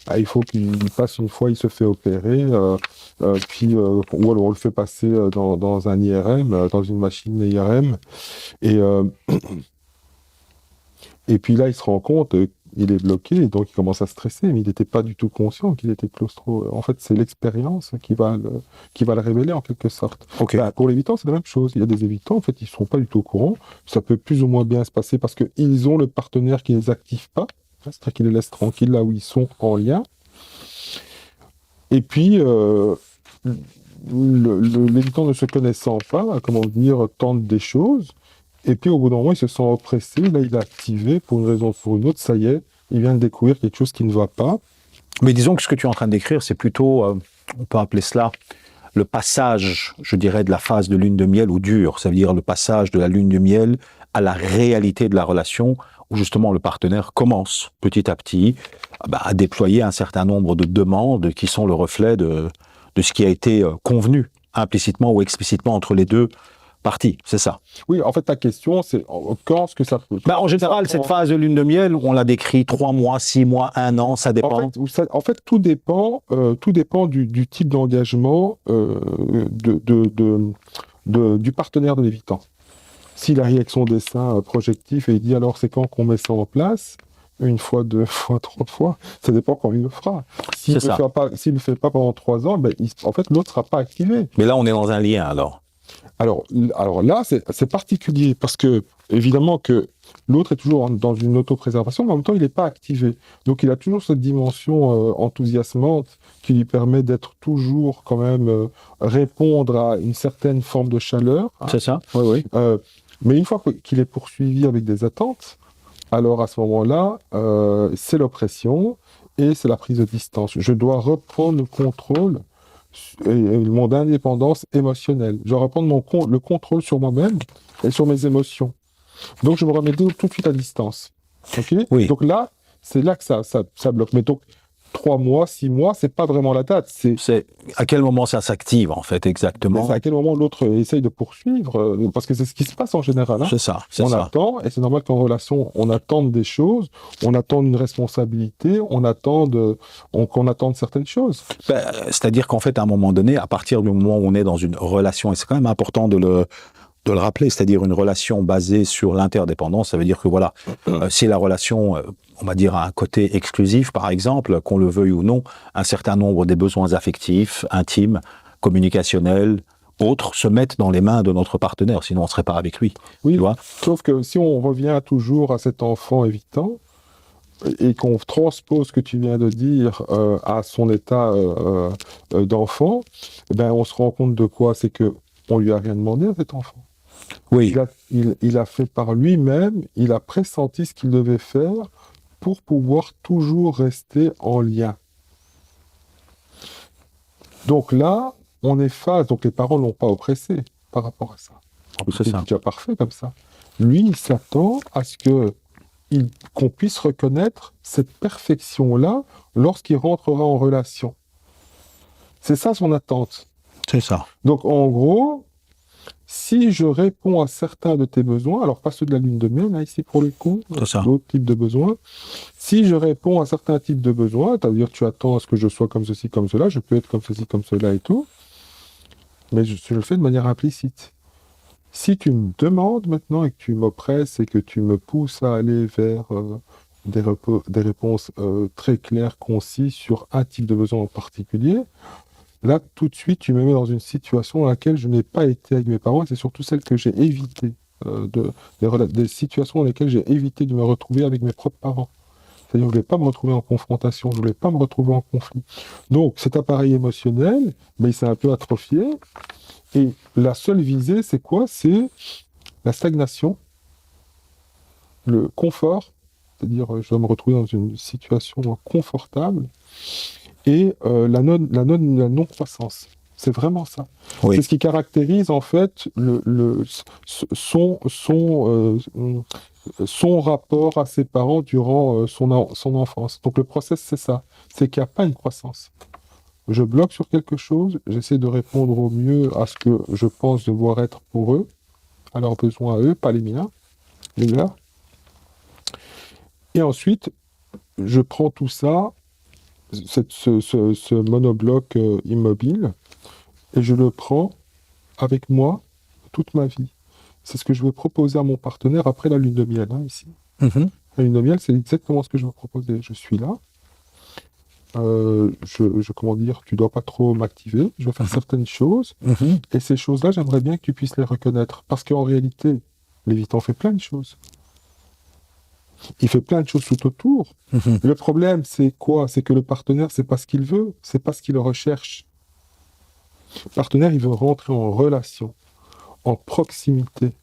Ah, il faut qu'il passe une fois, il se fait opérer, ou alors on le fait passer dans un IRM, dans une machine IRM, et, et puis là il se rend compte, il est bloqué, et donc il commence à stresser, mais il n'était pas du tout conscient qu'il était claustro. En fait, c'est l'expérience qui va le révéler en quelque sorte. Ok. Pour l'évitant, c'est la même chose. Il y a des évitants, en fait, ils ne sont pas du tout au courant. Ça peut plus ou moins bien se passer parce qu'ils ont le partenaire qui ne les active pas, c'est-à-dire qu'ils les laissent tranquilles là où ils sont en lien. Et puis, l'évitant ne se connaissant pas, comment dire, tente des choses. Et puis, au bout d'un moment, il se sent oppressé. Là, il est activé pour une raison ou pour une autre. Ça y est, il vient de découvrir quelque chose qui ne va pas. Mais disons que ce que tu es en train de décrire, c'est plutôt, on peut appeler cela, le passage, je dirais, de la phase de lune de miel au dur. Ça veut dire le passage de la lune de miel à la réalité de la relation, où justement le partenaire commence petit à petit à déployer un certain nombre de demandes qui sont le reflet de ce qui a été convenu implicitement ou explicitement entre les deux parties, c'est ça? Oui, en fait, ta question, c'est quand est-ce que ça peut... En général, cette phase de lune de miel, on la décrit 3 mois, 6 mois, 1 an, ça dépend. En fait, tout dépend du type d'engagement du partenaire de l'évitant. S'il arrive avec son dessin projectif et il dit alors c'est quand qu'on met ça en place, une fois, 2 fois, 3 fois, ça dépend quand il le fera. S'il ne le fait pas pendant 3 ans, en fait, l'autre ne sera pas activé. Mais là, on est dans un lien alors. Alors là, c'est particulier parce que, évidemment, que l'autre est toujours dans une autopréservation, mais en même temps, il n'est pas activé. Donc, il a toujours cette dimension enthousiasmante qui lui permet d'être toujours, quand même, répondre à une certaine forme de chaleur. C'est ça, oui. Mais une fois qu'il est poursuivi avec des attentes, alors à ce moment-là, c'est l'oppression et c'est la prise de distance. Je dois reprendre le contrôle et mon indépendance émotionnelle. Je dois reprendre le contrôle sur moi-même et sur mes émotions. Donc je me remets tout de suite à distance. Okay? Oui. Donc là, c'est là que ça bloque. Mais donc, 3 mois, 6 mois, c'est pas vraiment la date. C'est à quel moment ça s'active, en fait, exactement. C'est à quel moment l'autre essaye de poursuivre, parce que c'est ce qui se passe en général. Hein. C'est ça. On attend, et c'est normal qu'en relation, on attende des choses, on attend une responsabilité, on attend certaines choses. C'est-à-dire qu'en fait, à un moment donné, à partir du moment où on est dans une relation, et c'est quand même important de le rappeler, c'est-à-dire une relation basée sur l'interdépendance, ça veut dire que voilà, si la relation, on va dire, a un côté exclusif, par exemple, qu'on le veuille ou non, un certain nombre des besoins affectifs, intimes, communicationnels, autres, se mettent dans les mains de notre partenaire, sinon on ne serait pas avec lui. Oui, tu vois, sauf que si on revient toujours à cet enfant évitant, et qu'on transpose ce que tu viens de dire à son état d'enfant, on se rend compte de quoi? C'est qu'on lui a rien demandé à cet enfant. Oui. Il a fait par lui-même, il a pressenti ce qu'il devait faire pour pouvoir toujours rester en lien. Donc là, on est face, donc les parents ne l'ont pas oppressé par rapport à ça. C'est ça. déjà parfait comme ça. Lui, il s'attend à ce qu'on puisse reconnaître cette perfection-là lorsqu'il rentrera en relation. C'est ça son attente. C'est ça. Donc en gros, si je réponds à certains de tes besoins, alors pas ceux de la lune de miel, là, ici pour le coup, d'autres types de besoins, si je réponds à certains types de besoins, c'est-à-dire tu attends à ce que je sois comme ceci, comme cela, je peux être comme ceci, comme cela et tout, mais je le fais de manière implicite. Si tu me demandes maintenant et que tu m'oppresses et que tu me pousses à aller vers des réponses très claires, concises sur un type de besoin en particulier, là, tout de suite, tu me mets dans une situation dans laquelle je n'ai pas été avec mes parents, et c'est surtout celle que j'ai évitée, des situations dans lesquelles j'ai évité de me retrouver avec mes propres parents. C'est-à-dire, je ne voulais pas me retrouver en confrontation, je ne voulais pas me retrouver en conflit. Donc, cet appareil émotionnel, mais il s'est un peu atrophié. Et la seule visée, c'est quoi? C'est la stagnation, le confort, c'est-à-dire, je dois me retrouver dans une situation confortable, et la non-croissance. C'est vraiment ça. Oui. C'est ce qui caractérise, en fait, son rapport à ses parents durant son enfance. Donc le process, c'est ça. C'est qu'il n'y a pas une croissance. Je bloque sur quelque chose, j'essaie de répondre au mieux à ce que je pense devoir être pour eux, à leurs besoins à eux, pas les miens, les leurs. Et ensuite, je prends tout ça, ce monobloc immobile, et je le prends avec moi toute ma vie. C'est ce que je veux proposer à mon partenaire après la lune de miel, ici. Mm-hmm. La lune de miel, c'est exactement ce que je veux proposer. Je suis là. Comment dire, tu dois pas trop m'activer. Je vais faire certaines choses. Mm-hmm. Et ces choses-là, j'aimerais bien que tu puisses les reconnaître. Parce qu'en réalité, Lévitan fait plein de choses. Il fait plein de choses tout autour. Mm-hmm. Le problème, c'est quoi? C'est que le partenaire, c'est pas ce qu'il veut. C'est pas ce qu'il recherche. Le partenaire, il veut rentrer en relation, en proximité.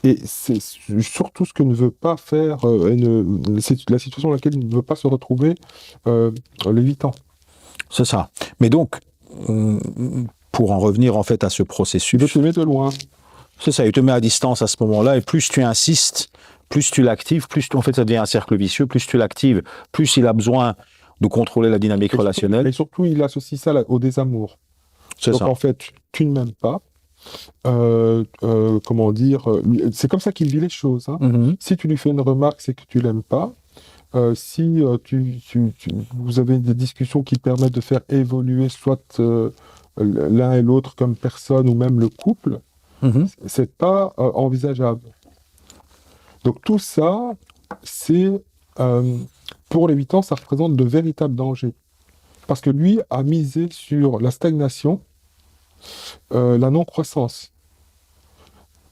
Et c'est surtout ce que ne veut pas faire, la situation dans laquelle il ne veut pas se retrouver Lévitan. C'est ça. Mais donc, pour en revenir en fait à ce processus... Je te mets de loin. C'est ça, il te met à distance à ce moment-là, et plus tu insistes, plus tu l'actives, en fait ça devient un cercle vicieux, plus tu l'actives, plus il a besoin de contrôler la dynamique relationnelle. Et surtout, il associe ça au désamour. C'est donc ça. En fait, tu ne m'aimes pas. Comment dire, c'est comme ça qu'il vit les choses. Mm-hmm. Si tu lui fais une remarque, c'est que tu l'aimes pas. Si vous avez des discussions qui permettent de faire évoluer soit l'un et l'autre comme personne ou même le couple, Mm-hmm. c'est pas envisageable. Donc tout ça, c'est pour Lévitan, ça représente de véritables dangers. Parce que lui a misé sur la stagnation, la non-croissance.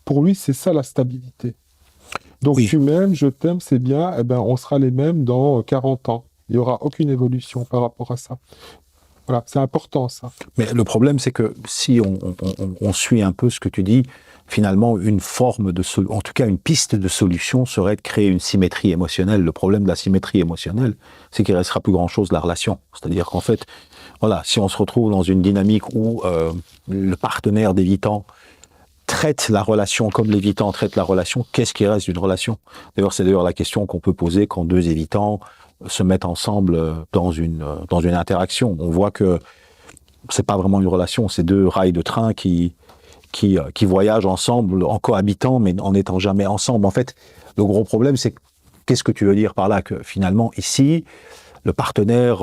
Pour lui, c'est ça la stabilité. Donc Oui. tu m'aimes, je t'aime, c'est bien, eh ben, on sera les mêmes dans 40 ans. Il n'y aura aucune évolution par rapport à ça. Voilà, c'est important ça. Mais le problème, c'est que si on suit un peu ce que tu dis, finalement, une forme en tout cas une piste de solution serait de créer une symétrie émotionnelle. Le problème de la symétrie émotionnelle, c'est qu'il ne restera plus grand-chose de la relation. C'est-à-dire qu'en fait, voilà, si on se retrouve dans une dynamique où le partenaire d'Évitant traite la relation comme l'Évitant traite la relation, qu'est-ce qui reste d'une relation? D'ailleurs, c'est la question qu'on peut poser quand deux Évitants se mettent ensemble dans une interaction. On voit que c'est pas vraiment une relation, c'est deux rails de train qui voyagent ensemble en cohabitant, mais en n'étant jamais ensemble. En fait, le gros problème, c'est qu'est-ce que tu veux dire par là? Que finalement, ici, le partenaire,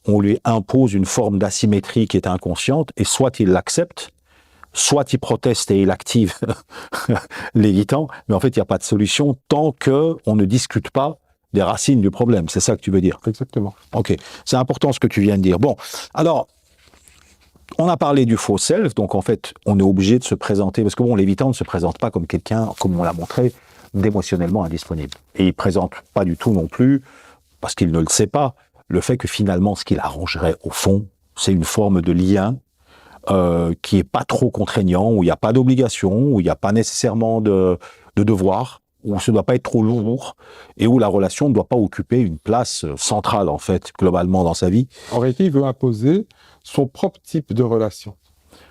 on lui impose une forme d'asymétrie qui est inconsciente, et soit il l'accepte, soit il proteste et il active l'Évitant, mais en fait, il n'y a pas de solution tant qu'on ne discute pas des racines du problème. C'est ça que tu veux dire? Exactement. Ok, c'est important ce que tu viens de dire. Bon, alors, on a parlé du faux self, donc en fait, on est obligé de se présenter, parce que bon, l'Évitant ne se présente pas comme quelqu'un, comme on l'a montré, d'émotionnellement indisponible. Et il ne présente pas du tout non plus, parce qu'il ne le sait pas, le fait que finalement, ce qu'il arrangerait au fond, c'est une forme de lien qui est pas trop contraignant, où il n'y a pas d'obligation, où il n'y a pas nécessairement de devoir, où ça ne doit pas être trop lourd, et où la relation ne doit pas occuper une place centrale, en fait, globalement dans sa vie. En réalité, il veut imposer son propre type de relation.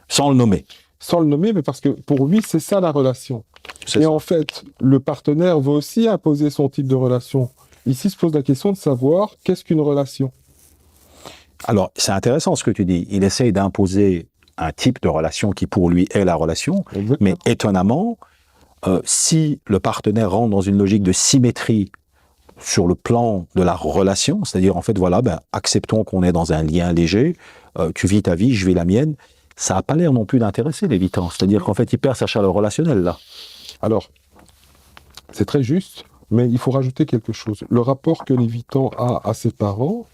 Sans le nommer. Sans le nommer, mais parce que pour lui, c'est ça la relation. C'est et ça. En fait, le partenaire veut aussi imposer son type de relation. Ici se pose la question de savoir qu'est-ce qu'une relation. Alors, c'est intéressant ce que tu dis. Il essaye d'imposer un type de relation qui pour lui est la relation, Exactement. mais étonnamment, si le partenaire rentre dans une logique de symétrie sur le plan de la relation, c'est-à-dire en fait voilà, acceptons qu'on est dans un lien léger, tu vis ta vie, je vis la mienne, ça n'a pas l'air non plus d'intéresser l'Évitant, c'est-à-dire qu'en fait il perd sa chaleur relationnelle là. Alors, c'est très juste, mais il faut rajouter quelque chose. Le rapport que l'Évitant a à ses parents,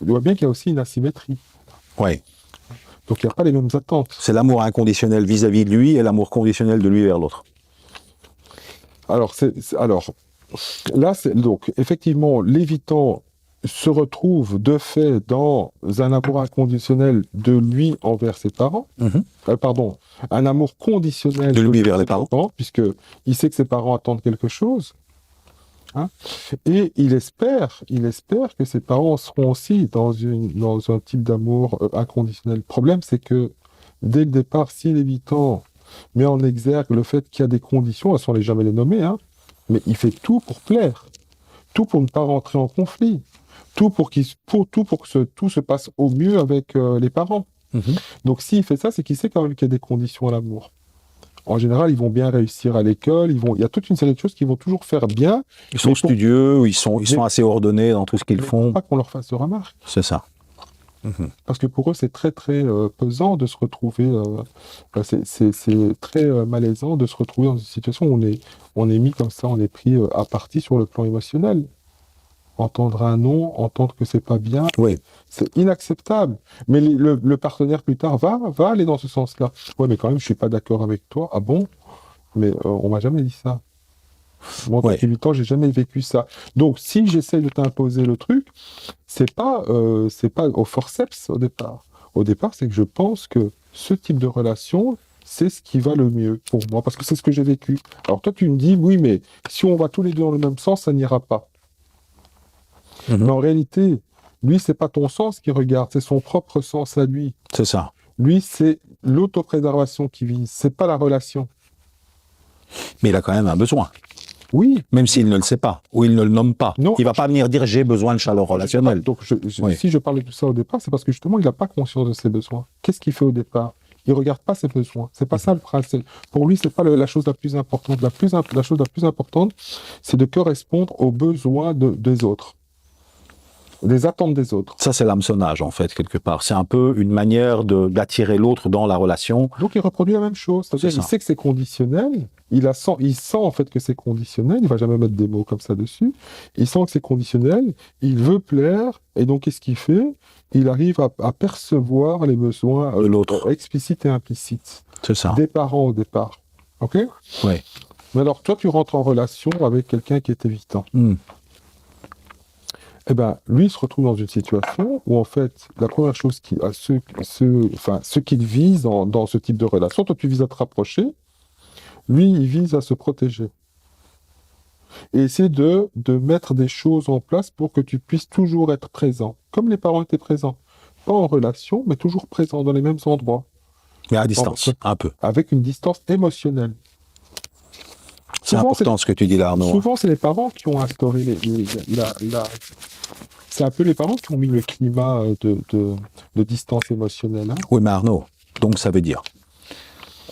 il voit bien qu'il y a aussi une asymétrie. Oui. Donc il n'y a pas les mêmes attentes. C'est l'amour inconditionnel vis-à-vis de lui et l'amour conditionnel de lui vers l'autre. Alors, là, donc, effectivement, l'évitant se retrouve de fait dans un amour inconditionnel de lui envers ses parents. Pardon, un amour conditionnel de lui vers les parents, puisque il sait que ses parents attendent quelque chose. Hein, et il espère que ses parents seront aussi dans un type d'amour inconditionnel. Le problème, c'est que dès le départ, si l'évitant met en exergue le fait qu'il y a des conditions, sans jamais les nommer, hein, mais il fait tout pour plaire, tout pour ne pas rentrer en conflit, tout pour que tout se passe au mieux avec les parents. Donc s'il fait ça, c'est qu'il sait quand même qu'il y a des conditions à l'amour. En général, ils vont bien réussir à l'école, il y a toute une série de choses qu'ils vont toujours faire bien. Ils sont studieux, ils sont assez ordonnés dans tout ce qu'ils font. Pas qu'on leur fasse de remarques. C'est ça. Parce que pour eux, c'est très très pesant de se retrouver, c'est très malaisant de se retrouver dans une situation où on est mis comme ça, on est pris à partie sur le plan émotionnel. Entendre un non, entendre que c'est pas bien, oui. C'est inacceptable. Mais le partenaire plus tard va aller dans ce sens-là. Ouais, mais quand même, je suis pas d'accord avec toi. Ah bon? Mais on m'a jamais dit ça. Moi, en tant qu'évitant, j'ai jamais vécu ça. Donc, si j'essaie de t'imposer le truc, c'est pas au forceps au départ. Au départ, c'est que je pense que ce type de relation, c'est ce qui va le mieux pour moi, parce que c'est ce que j'ai vécu. Alors toi, tu me dis, oui, mais si on va tous les deux dans le même sens, ça n'ira pas. Mais en réalité, lui, c'est pas ton sens qui regarde, c'est son propre sens à lui. C'est ça. Lui, c'est l'autopréservation qui vise, c'est pas la relation. Mais il a quand même un besoin. Oui. Même s'il ne le sait pas, ou il ne le nomme pas. Non. Il va pas venir dire j'ai besoin de chaleur relationnelle. Donc, si je parle de tout ça au départ, c'est parce que justement, il n'a pas conscience de ses besoins. Qu'est-ce qu'il fait au départ? Il regarde pas ses besoins. C'est pas ça le principe. Pour lui, c'est pas la chose la plus importante. La chose la plus importante, c'est de correspondre aux besoins des autres. Des attentes des autres. Ça, c'est l'hameçonnage, en fait, quelque part. C'est un peu une manière d'attirer l'autre dans la relation. Donc, il reproduit la même chose. C'est-à-dire, il sait que c'est conditionnel. Il sent, en fait, que c'est conditionnel. Il va jamais mettre des mots comme ça dessus. Il sent que c'est conditionnel. Il veut plaire. Et donc, qu'est-ce qu'il fait? Il arrive à percevoir les besoins de l'autre, explicites et implicites. C'est ça. Des parents au départ. OK? Oui. Mais alors, toi, tu rentres en relation avec quelqu'un qui est évitant. Eh ben, lui, il se retrouve dans une situation où, en fait, la première chose ce qu'il vise dans ce type de relation, toi, tu vises à te rapprocher, lui, il vise à se protéger. Et essayer de mettre des choses en place pour que tu puisses toujours être présent, comme les parents étaient présents. Pas en relation, mais toujours présents dans les mêmes endroits. Mais à distance, un peu. Avec une distance émotionnelle. C'est important ce que tu dis là, Arnaud. Souvent, c'est les parents qui ont instauré c'est un peu les parents qui ont mis le climat de distance émotionnelle. Hein. Oui, mais Arnaud, donc ça veut dire,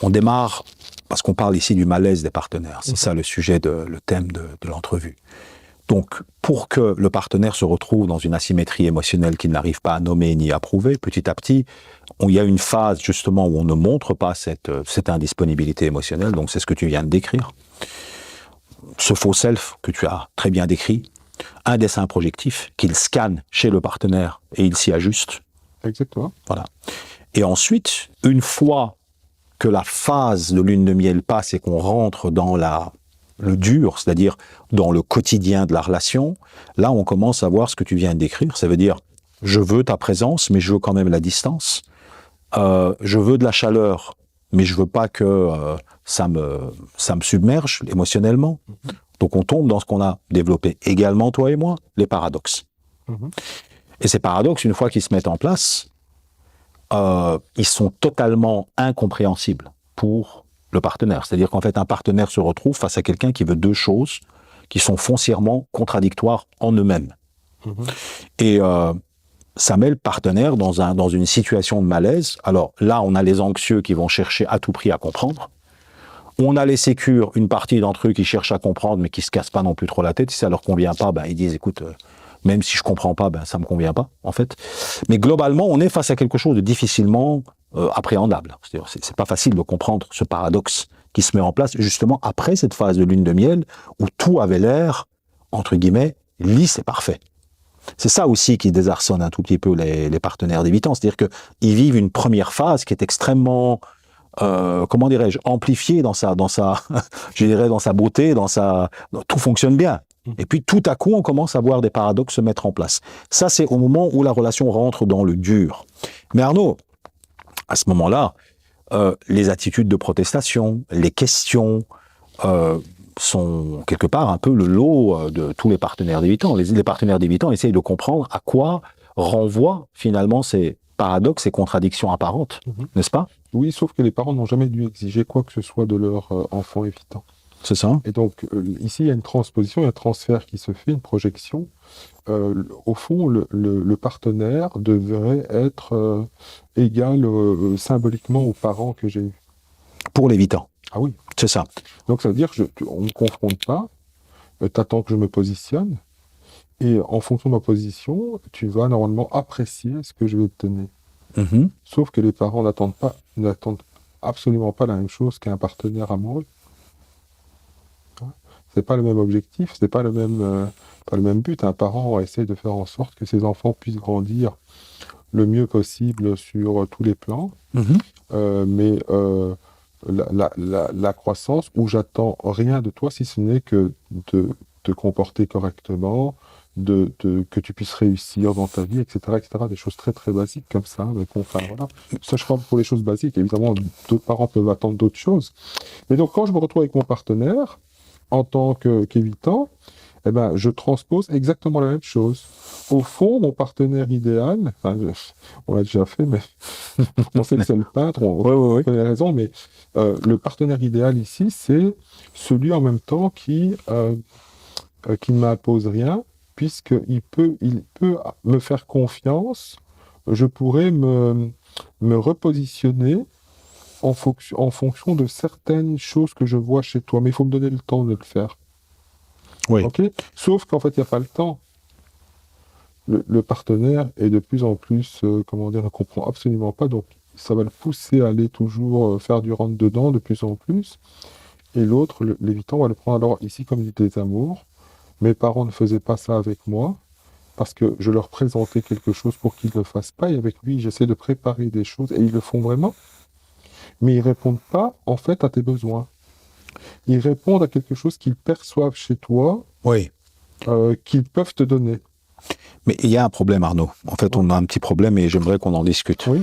on démarre, parce qu'on parle ici du malaise des partenaires, c'est ça le sujet, le thème de l'entrevue. Donc, pour que le partenaire se retrouve dans une asymétrie émotionnelle qu'il n'arrive pas à nommer ni à prouver, petit à petit, il y a une phase justement où on ne montre pas cette indisponibilité émotionnelle, donc c'est ce que tu viens de décrire. Ce faux self que tu as très bien décrit, un dessin projectif qu'il scanne chez le partenaire et il s'y ajuste. Exactement. Voilà. Et ensuite, une fois que la phase de lune de miel passe et qu'on rentre dans le dur, c'est-à-dire dans le quotidien de la relation, là on commence à voir ce que tu viens de décrire. Ça veut dire, je veux ta présence, mais je veux quand même la distance. Je veux de la chaleur, mais je veux pas que ça me submerge émotionnellement. Donc on tombe dans ce qu'on a développé également, toi et moi, les paradoxes. Et ces paradoxes, une fois qu'ils se mettent en place, ils sont totalement incompréhensibles pour le partenaire. C'est-à-dire qu'en fait, un partenaire se retrouve face à quelqu'un qui veut deux choses qui sont foncièrement contradictoires en eux-mêmes. Et ça met le partenaire dans une situation de malaise. Alors là, on a les anxieux qui vont chercher à tout prix à comprendre. On a les sécures, une partie d'entre eux qui cherchent à comprendre, mais qui se cassent pas non plus trop la tête. Si ça leur convient pas, ils disent, écoute, même si je comprends pas, ça me convient pas, en fait. Mais globalement, on est face à quelque chose de difficilement appréhendable. C'est-à-dire, c'est pas facile de comprendre ce paradoxe qui se met en place, justement, après cette phase de lune de miel, où tout avait l'air, entre guillemets, lisse et parfait. C'est ça aussi qui désarçonne un tout petit peu les partenaires d'évitant. C'est-à-dire qu'ils vivent une première phase qui est extrêmement... amplifié dans sa je dirais dans sa beauté, tout fonctionne bien. Et puis tout à coup, on commence à voir des paradoxes se mettre en place. Ça, c'est au moment où la relation rentre dans le dur. Mais Arnaud, à ce moment-là, les attitudes de protestation, les questions sont quelque part un peu le lot de tous les partenaires d'évitant. Les partenaires d'évitant essayent de comprendre à quoi renvoient finalement ces paradoxes et contradictions apparentes, n'est-ce pas? Oui, sauf que les parents n'ont jamais dû exiger quoi que ce soit de leur enfant évitant. C'est ça. Et donc, ici, il y a une transposition, il y a un transfert qui se fait, une projection. Au fond, le partenaire devrait être égal symboliquement aux parents que j'ai eus. Pour l'évitant. Ah oui. C'est ça. Donc, ça veut dire qu'on ne me confronte pas, t'attends que je me positionne, et en fonction de ma position, tu vas normalement apprécier ce que je vais te donner. Sauf que les parents n'attendent absolument pas la même chose qu'un partenaire amoureux. C'est pas le même objectif, c'est pas le même but. Un parent essaie de faire en sorte que ses enfants puissent grandir le mieux possible sur tous les plans, mais la croissance où j'attends rien de toi si ce n'est que de te comporter correctement, que tu puisses réussir dans ta vie, etc., etc. Des choses très très basiques comme ça. Mais bon, enfin, voilà. Ça, je parle pour les choses basiques. Évidemment, d'autres parents peuvent attendre d'autres choses. Mais donc, quand je me retrouve avec mon partenaire, en tant qu'évitant, eh ben, je transpose exactement la même chose. Au fond, mon partenaire idéal, enfin, on l'a déjà fait, mais on sait que c'est le peintre, on connaît raison, mais le partenaire idéal ici, c'est celui en même temps qui ne m'impose rien, puisqu'il peut me faire confiance, je pourrais me repositionner en fonction de certaines choses que je vois chez toi. Mais il faut me donner le temps de le faire. Oui. Okay, sauf qu'en fait, il n'y a pas le temps. Le partenaire est de plus en plus, ne comprend absolument pas. Donc, ça va le pousser à aller toujours faire du rentre-dedans de plus en plus. Et l'autre, l'évitant, va le prendre. Alors, ici, comme il des amours, mes parents ne faisaient pas ça avec moi parce que je leur présentais quelque chose pour qu'ils ne le fassent pas. Et avec lui, j'essaie de préparer des choses et ils le font vraiment. Mais ils ne répondent pas, en fait, à tes besoins. Ils répondent à quelque chose qu'ils perçoivent chez toi, qu'ils peuvent te donner. Mais il y a un problème, Arnaud. En fait, on a un petit problème et j'aimerais qu'on en discute. Oui.